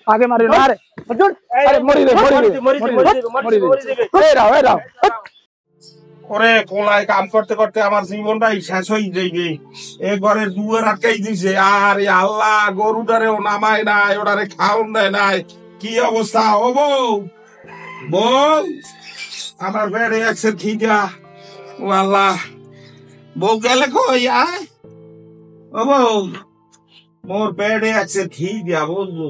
आगे मारे ना रे अरे मरी दे ए राव ওরে কোলায় কাম করতে করতে আমার জীবনটাই শেষ হয়ে যাইবে একবারে দুয়ার আটকাই দিছে আরে আল্লাহ গরুটারেও নামায় নাই ওটারে খাওন দেয় নাই কি অবস্থা ও বউ বউ আমার বেড়ে একসে খিদা ও আল্লাহ বউ গেলে কই আয় ও বউ মোর বেড়ে একসে খিদা বলবো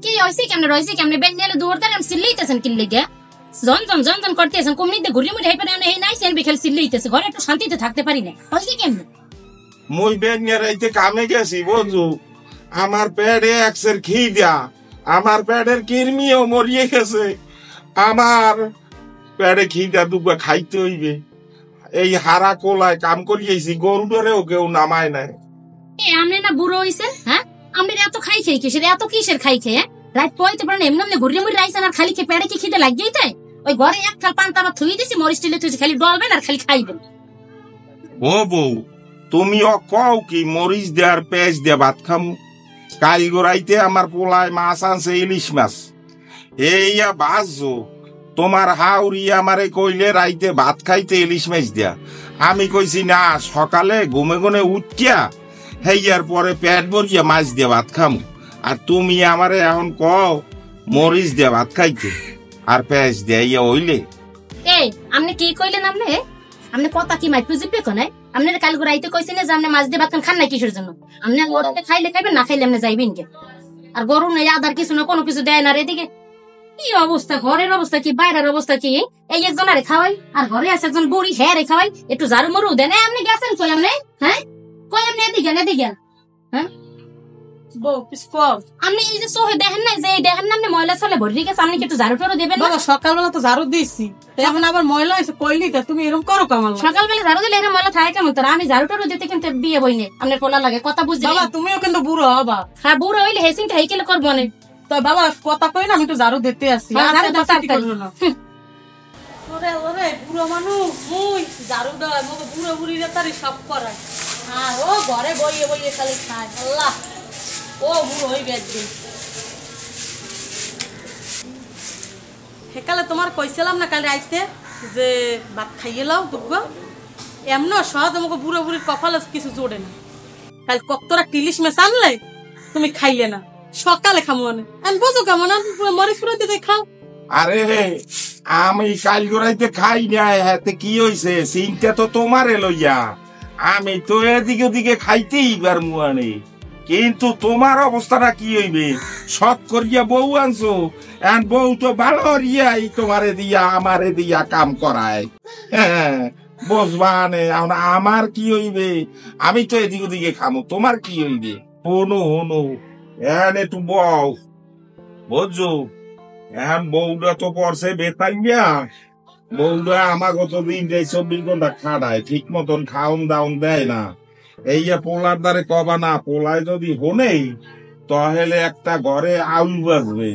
কি হইছে কেমনে বেন নেলে দুয়ারটার আমি সিল্লাইতেছেন কি লাগে জন করতেছেন কমিতে ঘুরে মুড়ে হেপে না এই নাই সেন বিকেল সিল্লাইতেছে ঘরে একটু শান্তিতে থাকতে পারি না হইছে কেমনে মই বেন নেরাইতে কামে গেছি বলবো আমার পেটে একসের খিদা আমার পেটের কিরমিও মরিয়ে গেছে আমার পেটে খিদা দুবা খাইতে হইবে এই হারা কোলায় কাম করিয়েছি গরুটারেও কেউ নামায় নাই আমনে না বুড়ো হইছে হ্যাঁ আমনে এত খাই কিসের এত কিসের খাই খেয়ে রাত পয়তে পারেন এমনি ঘুরে মুড়ে রাইছেন আর খালি খেয়ে পেটে কি খিদে লাগিয়েই তাই ওই ঘরে এক থাল পান্তা আবার থুই দিছি মরিচ টিলে তুই খালি ডলবেন আর খালি খাইবেন ও বউ তুমি কও কি মরিচ দেয়ার পেঁয়াজ দিয়ে ভাত খামু কাল গোড়াইতে আমার পোলায় মাছ আনছে ইলিশ মাছ এইয়া বাজো তোমার হাউরি আমারে কইলে রাইতে ভাত খাইতে ইলিশ মাছ দেয়া আমি কইছি না সকালে ঘুমে গুনে উঠিয়া হেয়ার পরে পেট ভরিয়া মাছ দিয়ে ভাত খামু আর তুমি আমারে এখন কও মরিচ দিয়ে ভাত খাইতে আর পেঁয়াজ দিয়ে ইয়া হইলে এই আপনি কি কইলেন আপনি কথা কি মাইক্রো জিপে কোনে আপনি কাল গোড়াইতে কইছেন যে আপনি মাছ দিয়ে ভাত খান না কিসের জন্য আপনি ওটাতে খাইলে খাইবেন না খাইলে আপনি যাইবেন কে আর গরু নেই আদার কিছু না কোনো কিছু দেয় না রে দিকে কি অবস্থা ঘরের অবস্থা কি বাইরের অবস্থা কি এই একজন আরে খাওয়াই আর ঘরে আছে একজন বুড়ি হ্যাঁ রে খাওয়াই একটু ঝাড়ু মরু দেন আপনি গেছেন কই আপনি হ্যাঁ কই আপনি এদিকে হ্যাঁ আপনি এই যে সোহে দেখেন না যে দেখেন না আপনি ময়লা চলে ভরি গেছে আপনি কি একটু ঝাড়ু টাড়ু দেবেন না সকালবেলা তো ঝাড়ু দিচ্ছি এখন আবার ময়লা হয়েছে কইলি তুমি এরকম করো কামাল সকালবেলা ঝাড়ু দিলে এরকম ময়লা থাকে কেমন তোর আমি ঝাড়ু টাড়ু দিতে কিন্তু বিয়ে বইনে আপনার কোলা লাগে কথা বুঝতে বাবা তুমিও কিন্তু বুড়ো হবা হ্যাঁ বুড়ো হইলে হেসিংটা হেইকেলে করবো না তো বাবা কথা কই না আমি তো ঝাড়ু দিতে আসছি বুড়ো মানুষ মুই ঝাড়ু দেয় বুড়ো বুড়িরা তারি সব করায় আর ও ঘরে বইয়ে খালি খায় আল্লাহ ও বুড়ো হয়ে গেছে সেকালে তোমার কইছিলাম না কাল আইতে যে ভাত খাইয়ে লাও দুগো এমন সহজ আমাকে বুড়ো বুড়ির কপালে কিছু জোড়ে না কাল কতটা টিলিশ মেশ আনলে তুমি খাইলে না সকালে খামো আমি বোঝো কেমন মরিচ পুরাইতে যাই খাও আরে আমি কাল গোড়াইতে খাই নাই হাতে কি হইছে চিন্তা তো তোমারে লইয়া আমি তো এদিকে ওদিকে খাইতেই এবার মুয়ানি কিন্তু তোমার অবস্থাটা কি হইবে সৎ করিয়া বউ আনছো এখন বউ তো ভালো রিয়াই তোমারে দিয়া আমারে দিয়া কাম করায় হ্যাঁ বুঝবা নে আমার কি হইবে আমি তো এদিকে ওদিকে খামো তোমার কি হইবে হনো এখন একটু বউ বুঝছো এখন বউটা তো পড়ছে বেতাইয়া বউটা আমাকে তো দিন যাই 24 ঘন্টা খাড়ায় ঠিক মতন খাওন দাউন দেয় না এই যে পোলার দ্বারে কবা না পোলায় যদি হনেই তাহলে একটা ঘরে আউল বাজবে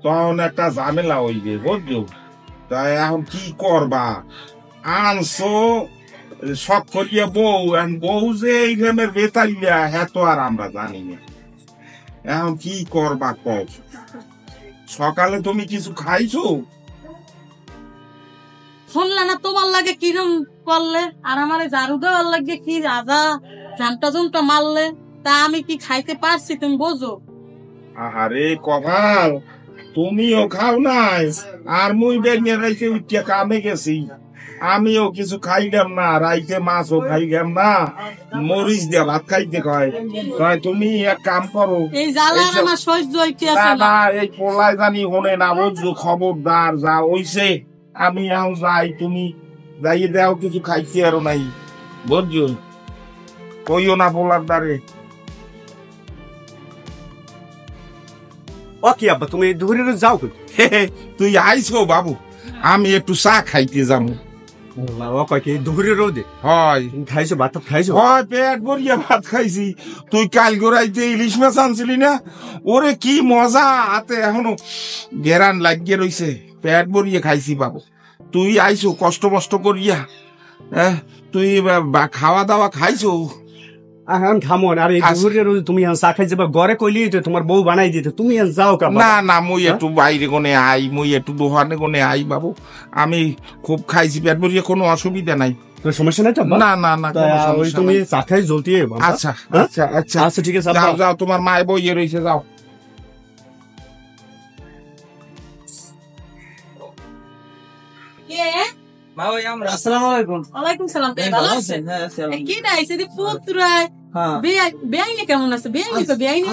তখন একটা ঝামেলা হইবে বুঝছো তাই এখন কি করবা আনছো শখ করিয়া বউ যে এই গ্রামের বেতাইয়া হ্যাঁ তো আর আমরা জানি না এখন কি করবা কও সকালে তুমি কিছু খাইছো শুনলে না তোমার লাগে কিরম করলে আর আমার ঝাড়ু দেওয়ার লাগে কি রাজা জানটা মারলে তা আমি কি খাইতে পারছি তুমি বোঝো আরে কপাল তুমিও খাও নাই আর মুই বেরিয়ে রাইতে উঠিয়া কামে গেছি আমিও কিছু খাইলাম না রাইতে মাছও খাইলাম না মরিচ দিয়া ভাত খাইতে কয় তুমি এক কাম করো এই জ্বালা আমার সহ্য হইতে আছে না এই পোলায় জানি হনে না বুঝছো খবরদার যা হইছে আমি এখন যাই তুমি যাইয়ে দেও কিছু খাইছি আরো নাই বুঝছো কইও না পোলার দ্বারে ওকে আব্বা তুমি ধরে যাও তুই আইছো বাবু আমি একটু চা খাইতে যাবো বাবা কয় কি ধরে রোদে হয় খাইছো ভাত খাইছো হয় পেট ভরিয়া ভাত খাইছি তুই কাল গোড়াইতে ইলিশ মাছ আনছিলি না ওরে কি মজা হাতে এখনো গেরান লাগিয়ে রইছে পেট ভরিয়ে খাইছি বাবু তুই আইছো কষ্ট করিয়া তুই খাওয়া দাওয়া খাইছো এখন খামন আর এই দুপুরের রোজ তুমি এখন চা খাই যাবা ঘরে কইলি তো তোমার বউ বানাই দিতে তুমি এখন যাও কা না না মুই একটু বাইরে কোনে আই মুই একটু দোকানে কোনে আই বাবু আমি খুব খাইছি পেট ভরিয়ে কোনো অসুবিধা নাই তোর সমস্যা নাই তো না না না কোনো ওই সমস্যা তুমি নাই। চা খাই জলদি আচ্ছা আচ্ছা আচ্ছা আচ্ছা ঠিক আছে যাও যাও তোমার মায়ের বইয়ে রয়েছে যাও কে মা ওই আমরা আসসালামু আলাইকুম ওয়ালাইকুম সালাম তে ভালো আছেন হ্যাঁ আসসালাম কি নাইছে দি পুত্রাই হ্যাঁ বেআইনি কেমন আছে বেআইনি তো বেআইনি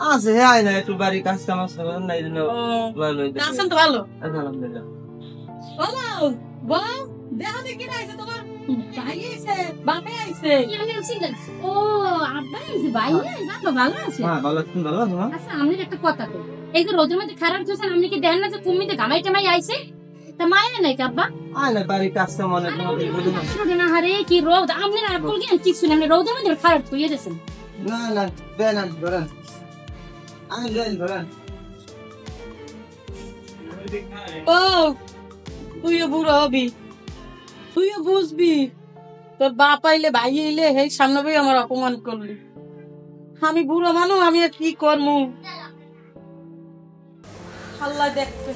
আছে হ্যাঁ না একটু বাড়ি কাজ কাম আছে না এই জন্য ভালো আছেন তো ভালো আলহামদুলিল্লাহ ও বাহ দেখা দেখি নাইছে তোমার ভাই আইছে বাপে আইছে ও আব্বা আইছে ভাই আইছে আব্বা ভালো আছে হ্যাঁ ভালো আছেন ভালো আছেন আচ্ছা আমাদের একটা কথা তো এই যে রোদের মধ্যে খারাপ চলছে আপনি কি দেখেন না যে কুমিতে গামাই টামাই আইছে তা মায়া নাই আব্বা আয় না বাড়ি কাজ কাম অনেক না হারে কি রোদ আপনি না আকল জ্ঞান কিছু না আপনি রোদের মধ্যে খারাপ হয়ে গেছেন না না দেন ধরেন আমি দেন ধরেন ও তুইও বুড়ো হবি তুইও বুঝবি তোর বাপ আইলে ভাই আইলে হেই সামনে বই আমার অপমান করলি আমি বুড়ো মানুষ আমি আর কি করবো আল্লাহ দেখতে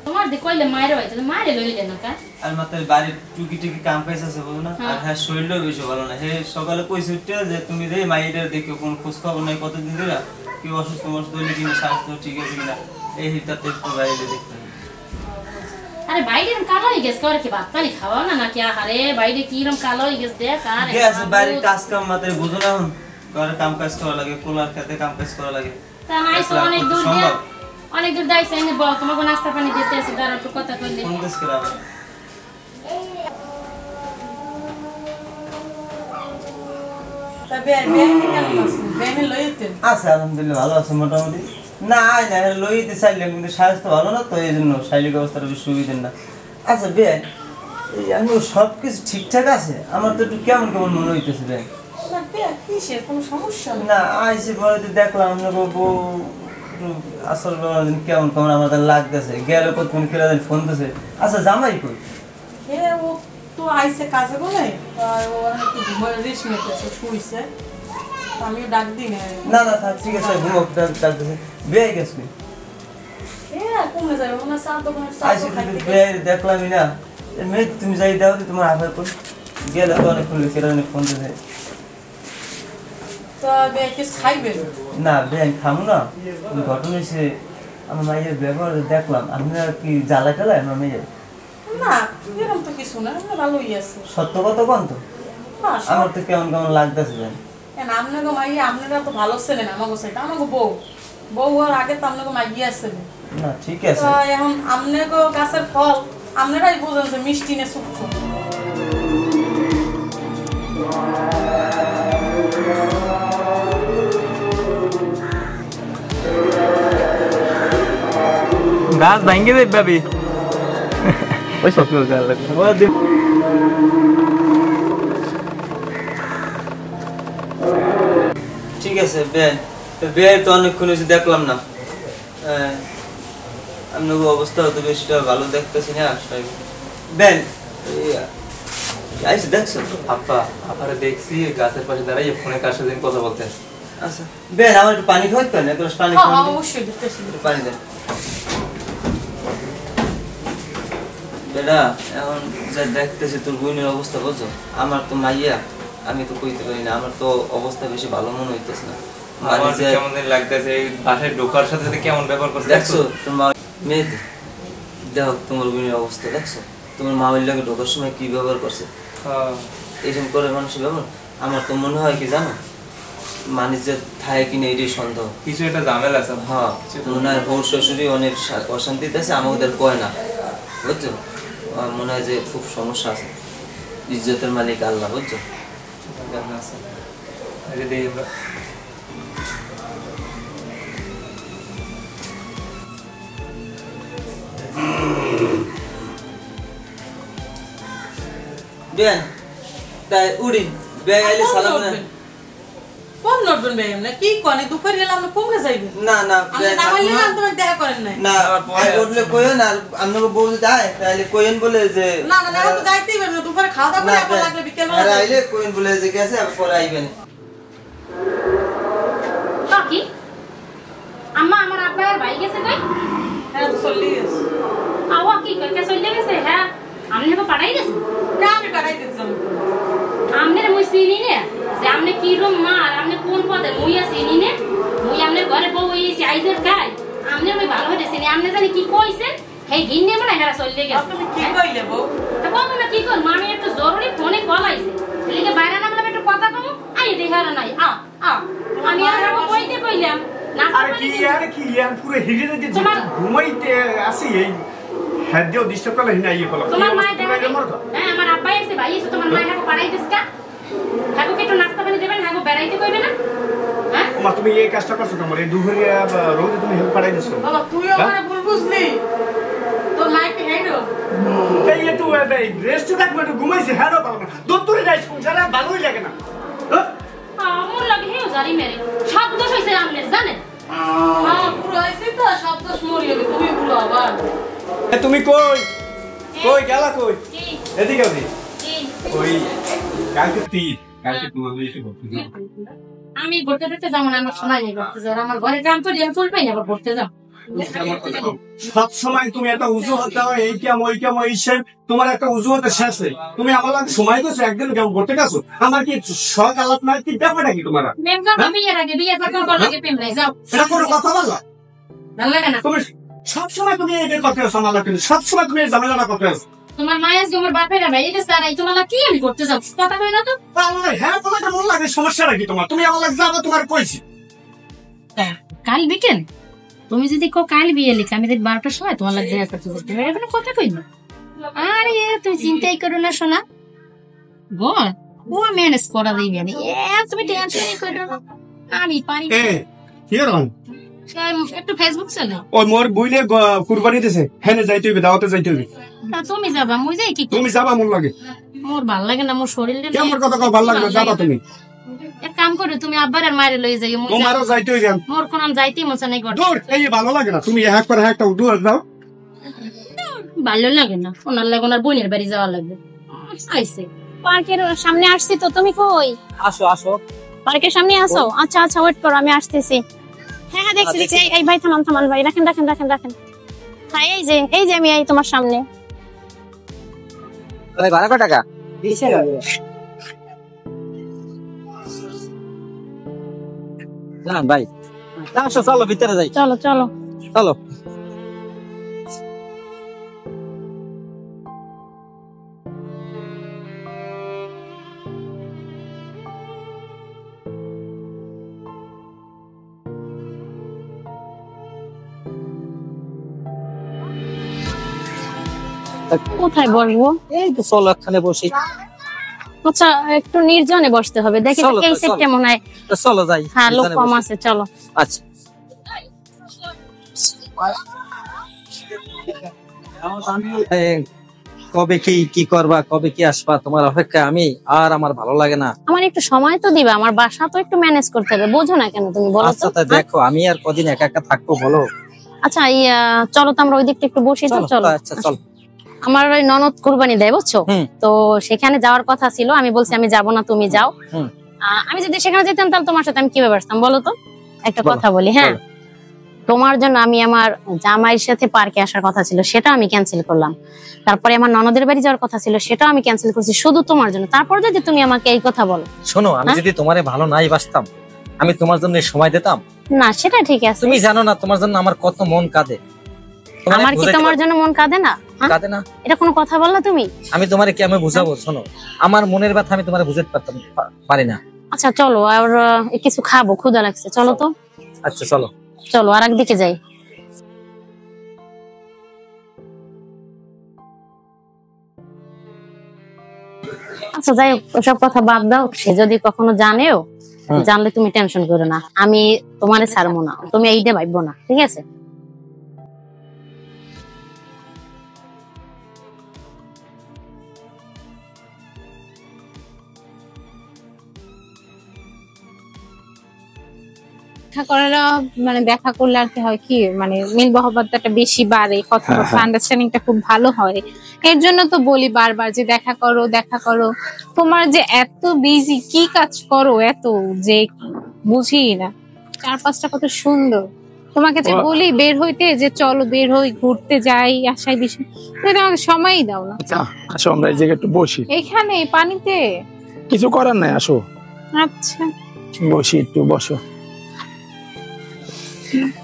তোমার দে কইলে মায়ের হইছে মায়ের লইলে না কা আর মাত্র বাড়ির টুকি টুকি কাম কাজ আছে বুঝো না আর হ্যাঁ শরীরটাও বেশি ভালো না হে সকালে কইছে উঠতে যে তুমি রে মাইটা দেখো কোন খোঁজ খবর নাই কতদিন ধরে কি অসুস্থ মসুস্থ হইলে কিনা স্বাস্থ্য ঠিক আছে কিনা এই হিসাবে একটু বাইরে দেখতে আরে বাইরে কালো হয়ে গেছে করে কি ভাত পানি খাওয়া না নাকি আরে বাইরে কি রকম কালো হয়ে গেছে দেখ আরে গেছে বাড়ির কাজ কাম মাত্র বুঝো না ঘরে কাম কাজ করা লাগে কোলার খেতে কাম কাজ করা লাগে তা নাইছো অনেক দূর দিয়ে অনেক দূর দাইছে এনে বল তোমাকে নাস্তা পানি দিতে আছে তার একটু কথা কইলে কোন কাজ করা হবে তবে বেআইনি কেমন আছে বেআইনি লইতেন আছে আলহামদুলিল্লাহ ভালো আছে মোটামুটি না আয় না লইতে চাইলাম কিন্তু স্বাস্থ্য ভালো না তো এই জন্য শারীরিক অবস্থাটা বেশি সুবিধা না আচ্ছা বেন এই আমি সব কিছু ঠিকঠাক আছে আমার তো একটু কেমন কেমন মনে হইতেছে বেন না বেআই কিসের কোনো সমস্যা নেই না আইসি পরে তো দেখলাম আপনার বউ একটু আসল কেমন কেমন আমার তার লাগতেছে গেলে কতক্ষণ খেলে ফোন দিতেছে আচ্ছা জামাই কই এ ও তো আইছে কাজে বলে আর ওর একটু ঘুমায় রেস্ট নিতেছে শুইছে আমিও ডাক দিই না না থাক ঠিক আছে ঘুমোক ডাকতেছে বেয়ে গেছে এ কমে যাবে মনে সাত দোকানে আইসি কিন্তু বেয়ে দেখলামই না মেয়ে তুমি যাই দাও তোমার আবার কই গেলে তো অনেকক্ষণ খেলে ফোন দিতেছে তো বেআই কিছু খাইবে না বেন খামু না ঘটনা হয়েছে আমার মায়ের ব্যবহার দেখলাম আপনারা কি জ্বালা টালায় আমার মেয়ের না এরকম তো কিছু না আমরা ভালোই আছে সত্য কথা কন তো না আমার তো কেমন কেমন লাগতেছে বেন কেন আপনাকে মাইয়া আপনারা তো ভালো ছিলেন আমাকে সেটা আমাকে বউ বউ হওয়ার আগে তো আপনাকে মাইয়া ছিলেন না ঠিক তো আছে এখন আপনাকে গাছের ফল আপনারাই বোঝেন যে মিষ্টি না সূক্ষ্ম গাছ ভাঙ্গে দেব ভাবি ওই সব ঠিক আছে বেন তো বের তো অনেকক্ষণ হয়েছে দেখলাম না আপনাকে অবস্থা তো বেশিটা ভালো দেখতেছি না বেন আইসে দেখছো আপা আপারে দেখছি গাছের পাশে দাঁড়াই ফোনে কার সাথে কথা বলতে আচ্ছা বেন আমার একটু পানি খাওয়াতে পারেন এক গ্লাস পানি হ্যাঁ খাওয়ান অবশ্যই দিতেছি একটু পানি দেন বেটা এখন যা দেখতেছি তোর বোনের অবস্থা বুঝছো আমার তো মাইয়া আমি তো কইতে পারি না আমার তো অবস্থা বেশি ভালো মনে হইতেছে না আমার কেমন দিন লাগতেছে এই বাসায় ঢোকার সাথে সাথে কেমন ব্যাপার করছে দেখছো তোর মা মেয়েতে দেখো তোমার বোনের অবস্থা দেখছো তোমার মা ওই লাগে ঢোকার সময় কি ব্যবহার করছে এইরকম করে মানুষের ব্যবহার আমার তো মনে হয় কি জানো মানুষ যে থাকে কিনা এটাই সন্দেহ কিছু একটা ঝামেলা আছে হ্যাঁ মনে হয় বউর শ্বশুরই অনেক অশান্তিতে আছে আমাদের কয় না বুঝছো মনে হয় যে খুব সমস্যা আছে ইজ্জতের মালিক আল্লাহ বুঝছো বেন তাই উড়ি বেগ আইলে সালাম না কোন নড়বেন ভাই আমরা কি কোনে দুপুর গেলে আমরা কমে যাইবে না না আমরা না বললে না তোমার দেখা করেন নাই না আই বললে কইন আর আপনাকে বউ যদি আয় তাহলে কইন বলে যে না না না তো যাইতেই পারবে দুপুরে খাওয়া দাওয়া করে আবার লাগলে বিকেল বেলা আর আইলে কইন বলে যে গেছে আর পরে আইবেন কি আম্মা আমার আব্বা আর ভাই গেছে কই? হ্যাঁ তো চললেই গেছে। আওয়া কি কই কে চলে গেছে? হ্যাঁ আমনে তো পাঠাই গেছে। না আমি পাঠাই দিচ্ছি। আমনে মুই চিনি নে যে আমনে কি রকম মা আর আমনে কোন পদে মুই চিনি নে মুই আমনে ঘরে বউ হইছি আইজের খাই আমনে মুই ভালো হইছে চিনি আমনে জানি কি কইছেন হেই গিন্নে মনে হেরা চলে গেছে। আপনি কি কইলে বউ? তা বাবা না কি কর মামি একটু জরুরি ফোনে কল আইছে এলিকে বাইরে নামলাম একটু কথা কম আই দেখার নাই আমি আর কইতে কইলাম না আরে কি পুরো হিগে যে ঘুমাইতে আসি এই হাদিও ডিস্টার্ব করলে হিনা ইয়ে করলাম তোমার মা দেখা হ্যাঁ আমার আব্বা এসে ভাই এসে তোমার মা হাগো পাড়াই দিসকা হাগো কি একটু নাস্তা পানি দেবেন হাগো বেড়াইতে কইবে না হ্যাঁ মা তুমি এই কাজটা করছো কেমন এই দুপুরে রোদে তুমি হেল্প পাঠাই দিছো বাবা তুইও আমারে ভুল বুঝলি তোর মাইকে হেডো এই একটু রেস্টে থাকবে একটু ঘুমাইছে হ্যাঁ না পারো না দত্তরে যাই সংসারে ভালোই লাগে না আমার লাগে হেও জারি মেরে সব দোষ হইছে আমনে জানেন পুরো হয়েছে তো সব দোষ মরিয়ে তুমি ভুলো আবার। তুমি কই গেলা কই কি এদিকে ওদি কি ওই কালকে তোমার এসে বলতে আমি ঘুরতে ঘুরতে যাবো না আমার সময় নেই ঘুরতে যাওয়ার আমার ঘরে কাম করি আমি চলবেই না আবার ঘুরতে যাও সব সময় তুমি একটা অজুহাত দাও এই কেমন এই সে তোমার একটা অজুহাতে শেষ নেই তুমি আমার লাগে সময় দিয়েছো একদিন কেমন ঘুরতে গেছো আমার কি শখ আলাপ নাই কি ব্যাপারটা কি তোমার মেম কাম বিয়ের আগে বিয়ে করতে কল লাগে প্রেম নাই যাও এটা কোনো কথা বললা ভালো লাগে না তুমি সবসময় তুমি এই কথা সামালা কিন্তু সবসময় তুমি এই ঝামেলাটা করতে আসো তোমার মায়ের তোমার বাপের ভাই এটা সারাই তোমার কি আমি করতে যাও কথা কই না তো আমার হ্যাঁ তোমাকে মন লাগে সমস্যাটা কি তোমার তুমি আমার লাগে যাবো তোমার কইছি কাল বিকেল তুমি যদি কো কাল বিয়ে লিখে আমি যদি 12টার সময় তোমার লাগে দেখা করতে যাচ্ছি এটা কোনো কথা কই না আরে তুই চিন্তাই করো না শোনা বল ও ম্যানেজ করা দিবি না তুমি টেনশনই করো না আমি পারি কি রং একটু ফেসবুক চালাও ওই মোর বইলে কুরবানি দিছে হ্যাঁ যাইতে হইবে দাওয়াতে যাইতে হইবে তা তুমি যাবা মুই যাই কি তুমি যাবা মন লাগে মোর ভাল লাগে না মোর শরীর কেমন কথা কও ভালো লাগে না যাবা তুমি এক কাম করো তুমি আব্বার আর মায়ের লই যাইও তোমারও যাইতে হইবে মোর কোন যাইতেই মন নাই করতে দূর এই ভালো লাগে না তুমি এক করে একটা উদু দাও ভালো লাগে না ওনার লাগে ওনার বোনের বাড়ি যাওয়া লাগবে আইছে পার্কের সামনে আসছি তো তুমি কই আসো পার্কের সামনে আসো আচ্ছা আচ্ছা ওয়েট করো আমি আসতেছি হ্যাঁ দেখছি এই ভাই থামান ভাই রাখেন হ্যাঁ এই যে আমি এই তোমার সামনে ভাই ভাড়া কত টাকা 20 না ভাই আসো চলো ভিতরে যাই চলো কোথায় বসবো এই তো চলো এখানে বসি আচ্ছা একটু নির্জনে বসতে হবে দেখি তো এই সেট কেমন হয় চলো যাই হ্যাঁ লোক কম আছে চলো আচ্ছা কবে কি করবা কবে কি আসবা তোমার অপেক্ষা আমি আর আমার ভালো লাগে না আমার একটু সময় তো দিবা আমার বাসা তো একটু ম্যানেজ করতে হবে বোঝো না কেন তুমি বলো তো আচ্ছা তা দেখো আমি আর কদিন একা একা থাকবো বলো আচ্ছা চলো তো আমরা ওই দিকটা একটু বসি তো চলো আচ্ছা চলো আমার ওই ননদ কুরবানি দেয় বুঝছো তো সেখানে যাওয়ার কথা ছিল আমি বলছি আমি যাব না তুমি যাও আমি যদি সেখানে যেতাম তাহলে তোমার সাথে আমি কিভাবে আসতাম বলো তো একটা কথা বলি হ্যাঁ তোমার জন্য আমি আমার জামাইয়ের সাথে পার্কে আসার কথা ছিল সেটা আমি ক্যান্সেল করলাম তারপরে আমার ননদের বাড়ি যাওয়ার কথা ছিল সেটা আমি ক্যান্সেল করছি শুধু তোমার জন্য তারপর যদি তুমি আমাকে এই কথা বলো শোনো আমি যদি তোমারে ভালো নাই বাসতাম আমি তোমার জন্য সময় দিতাম না সেটা ঠিক আছে তুমি জানো না তোমার জন্য আমার কত মন কাঁদে আমার কি তোমার জন্য মন কাঁদে না কাঁদে না এটা কোনো কথা বললা তুমি আমি তোমারে কি আমি বুঝাবো শোনো আমার মনের ব্যথা আমি তোমারে বুঝাতে পারি না আচ্ছা চলো আর কিছু খাবো ক্ষুধা লাগছে চলো তো আচ্ছা চলো আর একদিকে যাই আচ্ছা যাই হোক ওসব কথা বাদ দাও সে যদি কখনো জানেও জানলে তুমি টেনশন করো না আমি তোমারে ছাড়বো না তুমি এইটা ভাববো না ঠিক আছে দেখা করা মানে দেখা করলে আর কি হয় কি মানে মিল মহব্বতটা বেশি বাড়ে, কথাবার্তা আন্ডারস্ট্যান্ডিংটা খুব ভালো হয়। এর জন্য তো বলি বারবার যে দেখা করো দেখা করো। তোমার যে এত বিজি, কি কাজ করো এত যে বুঝি না। 4-5টা কত সুন্দর, তোমাকে যে বলি বের হইতে যে চলো বের হই ঘুরতে যাই আশায় বিষয়, তুমি আমাকে সময়ই দাও না। আচ্ছা আসো আমরা এই জায়গায় একটু বসি। এখানে পানিতে কিছু করার নাই, আসো আচ্ছা বসি, একটু বসো।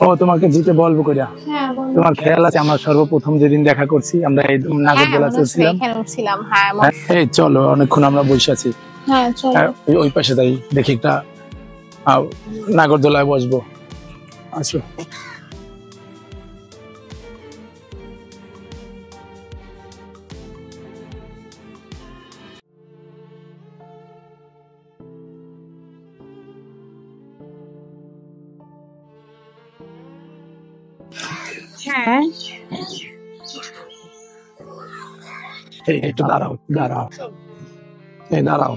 ও তোমাকে যেতে বলবো কইরা, হ্যাঁ বলো। তোমার খেয়াল আছে আমরা সর্বপ্রথম যেদিন দেখা করছি আমরা এই নাগরদোলা চলছিলাম, এখানে উঠছিলাম। হ্যাঁ এই চলো অনেকক্ষণ আমরা বসে আছি। হ্যাঁ চলো ওই পাশে তাই দেখি একটা নাগরদোলায় বসবো, আসো। হ্যাঁ একটু দাঁড়াও দাঁড়াও, এই দাঁড়াও।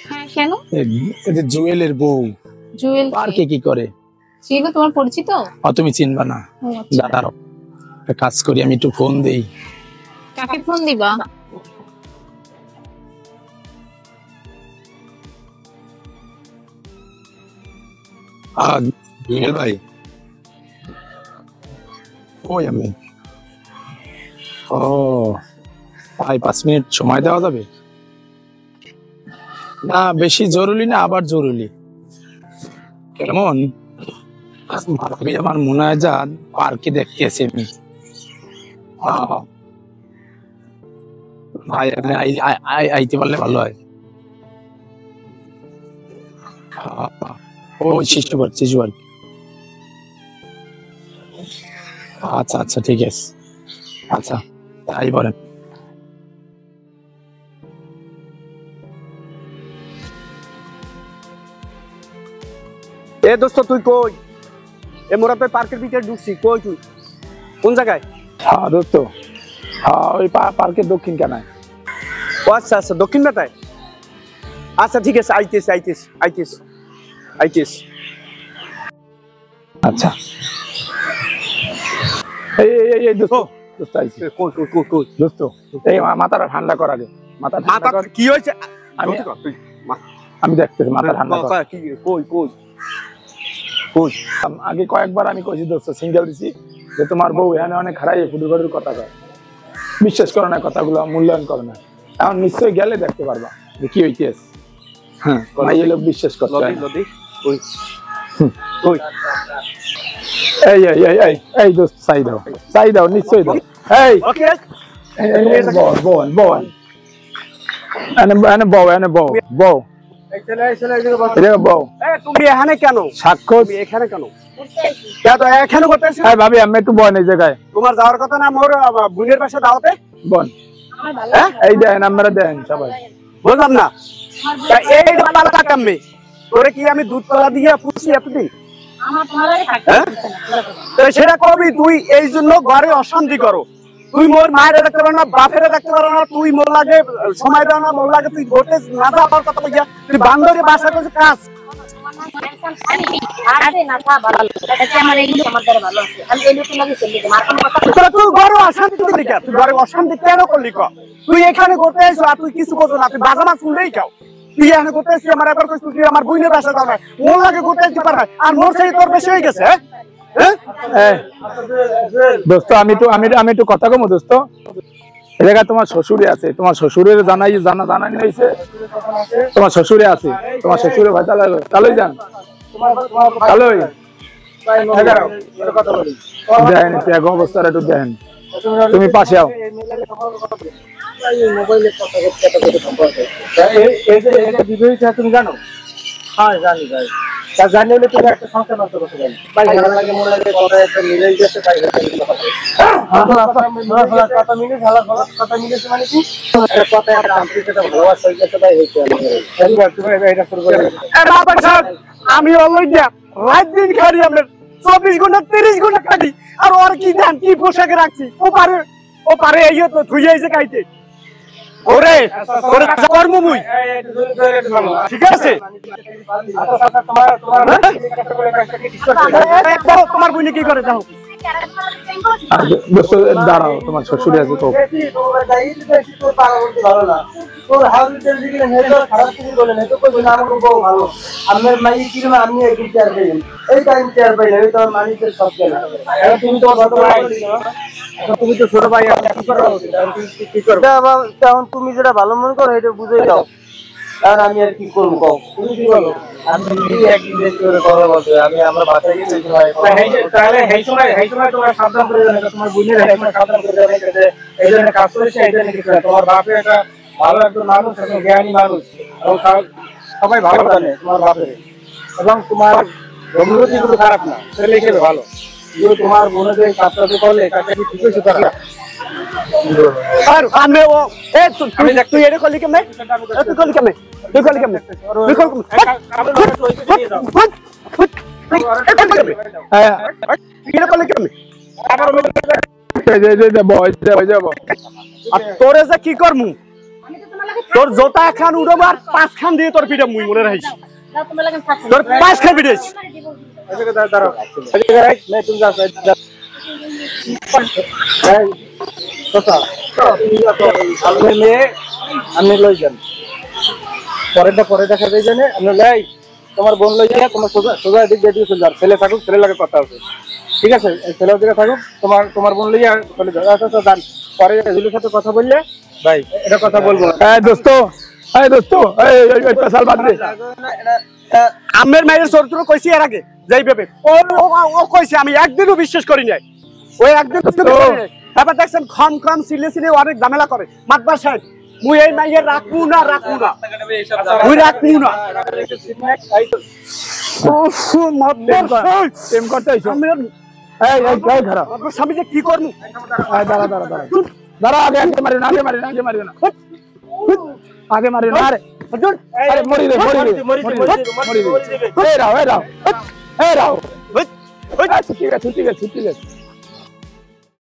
হ্যাঁ কেন? এই যে জুয়েলের বউ জুয়েল পার্কে কি করে? চিনো, তোমার পরিচিত? তুমি চিনবা না, দাঁড়াও একটা কাজ করি, আমি একটু ফোন দেই। কাকে ফোন দিবা? জুয়েল ভাই, ওই আমি ভাই 5 মিনিট সময় দেওয়া যাবে? না বেশি জরুরি না আবার জরুরি। কেমন আমার মনে হয় যান পার্কে দেখতে আসি আমি। ভাই আইতে পারলে ভালো হয়। ওই শিশুবার শিশুবার। আচ্ছা আচ্ছা ঠিক আছে, আচ্ছা তাই বলেন। এ দোস্ত তুই কই? এ মোরা তো পার্কের ভিতরে ঢুকছি, কই তুই কোন জায়গায়? হ্যাঁ দোস্ত, ওই পার্কের দক্ষিণ কানায়। ও আচ্ছা আচ্ছা দক্ষিণ বেটায়, আচ্ছা ঠিক আছে আইতেছি আইতেছি আইতেছি আইতেছি। আচ্ছা এই এই এই দোস্ত দোস্ত আইছি। কই কই কই কই দোস্ত এই মাথাটা ঠান্ডা কর আগে, মাথা কি হয়েছে? আমি দেখতেছি মাথা ঠান্ডা কর। কই কই কই আগে কয়েকবার আমি কইছি দোস্ত, সিঙ্গেল দিছি যে তোমার বউ এখানে অনেক খারাই ফুটুর কথা কয়, বিশ্বাস করো না কথাগুলো, মূল্যায়ন করো না। এখন নিশ্চয়ই গেলে দেখতে পারবা যে কি হইতেছে। হ্যাঁ এই লোক বিশ্বাস করতে হয় না। এই এই এই এই এই দোস্ত চাই দাও নিশ্চয়ই দাও। এই বল বল এনে বউ এনে বউ বউ তুমি এখানে কেন? সাক্ষ্য এখানে কেন? এখানে করতেছি ভাবি আমি একটু বন এই জায়গায়। তোমার যাওয়ার কথা না মোর বোনের পাশে দাওয়াতে? বন এই দেন আমরা দেন সবাই, বুঝলাম না এই পালা কামে তোরে কি আমি দুধ কলা দিয়ে পুষি এতদিন? সেটা কবি তুই এই জন্য ঘরে অশান্তি করো। তুই মোর মায়ের দেখতে পারো না, বাপের দেখতে পারো না, তুই মোর লাগে সময় দাও না, মোর লাগে তুই ঘুরতে না যাওয়ার কথা বলিয়া তুই বান্ধবী বাসা করছিস কাজ। তুই ঘরে অশান্তি কেন করলি? তুই এখানে করতে আসো আর তুই কিছু করছো না, তুই বাজা মাছ শুনলেই খাও। তুই এখানে করতে আসছিস আমার একবার কইছিস তুই আমার বোনের বাসা দাও না, মোর লাগে করতে আসতে পার না, আর মোর সেই তোর বেশি হয়ে গেছে। দোস্ত আমি একটু কথা কমো দোস্ত। এই জায়গায় তোমার শ্বশুরে আছে, তোমার শ্বশুরের জানানি হয়েছে, তোমার শ্বশুরে আছে, তোমার শ্বশুরে ভাই চালোই যান চালোই দেখেন একটু এক অবস্থার একটু দেখেন, তুমি পাশে আও। তুমি জানো? হ্যাঁ জানি ভাই, তা জানি হলে তুমি একটা সংসার নষ্ট করতে পারি ভাই। ভালো লাগে মনে লাগে কথা একটা মিলে গেছে তাই কথা মিলে ভালো কথা মিলেছে মানে কি কথা একটা আন্তরিকতা ভালোবাসা হয়ে গেছে ভাই। হয়েছে এটা শুরু করে আমি অলরেডি রাত দিন খাই, আমরা 24 ঘন্টা 30 ঘন্টা খাই, আর ওর কি জান কি পোশাকে রাখছি ও পারে এই তো ধুই আইছে খাইতে। ওরে ওরে কর্ম মুই ঠিক আছে তোমার বইনে কি করে যাও দোস্ত দাঁড়াও তোমার শ্বশুর আছে তো তুমি তো ছোট ভাই তুমি যেটা ভালো মনে করো এটা বুঝে যাও আর আমি আর কি করবো তুমি কি বলো আমি আমরা বাসায় গেছি তাহলে এই সময় তোমার সাবধান করে দেবেন তোমার বোনের সাবধান করে দেবেন এই জন্য কাজ করেছে এই জন্য কিছু তোমার বাপে একটা ভালো একজন মানুষ এবং জ্ঞানী মানুষ এবং সবাই ভালো জানে তোমার বাপের এবং তোমার অনুভূতিগুলো খারাপ না ছেলে হিসেবে ভালো কিন্তু তোমার বোনের যে কাজটা করলে কাজটা কি ঠিক হয়েছে তারা আর আমি ও এ তুই এটা করলি কেমনে তুই করলি কেমনে তুই করলি কেমনে তুই করলি কেমনে তোরে যে কি করমু তোর জোতা খান উড়ব আর 5 খান দিয়ে তোর পিঠে মুই মনে রাখিস তোর 5 খান পিঠেছ আপনি লই যান পরেরটা পরে দেখা যায় জানে আপনি লাই তোমার বোন লই যা তোমার সোজা দিক দিয়ে চলে যান ছেলে থাকুক ছেলে লাগে কথা আছে ঠিক আছে ছেলের দিকে থাকুক তোমার বোন লই চলে যাও আচ্ছা যান পরে জুলির সাথে কথা বললে ভাই এটা কথা বলবো এই দোস্ত এই পেশাল বাদ দে আমের মায়ের চরিত্র কইছি এর আগে যাই ভেবে ও কইছে আমি একদিনও বিশ্বাস করি নাই ওই একদিন তারপর দেখছেন খম সিলে অনেক ঝামেলা করে মাতবার সাহেব মুই এই মাইয়ের রাখবো না মুই রাখবো না প্রেম করতে আইছো এই ধরো স্বামী যে কি করবো দাঁড়া আগে মারিও না আগে মারিও না আরে মরি দে এই রাও আচ্ছা ঠিক আছে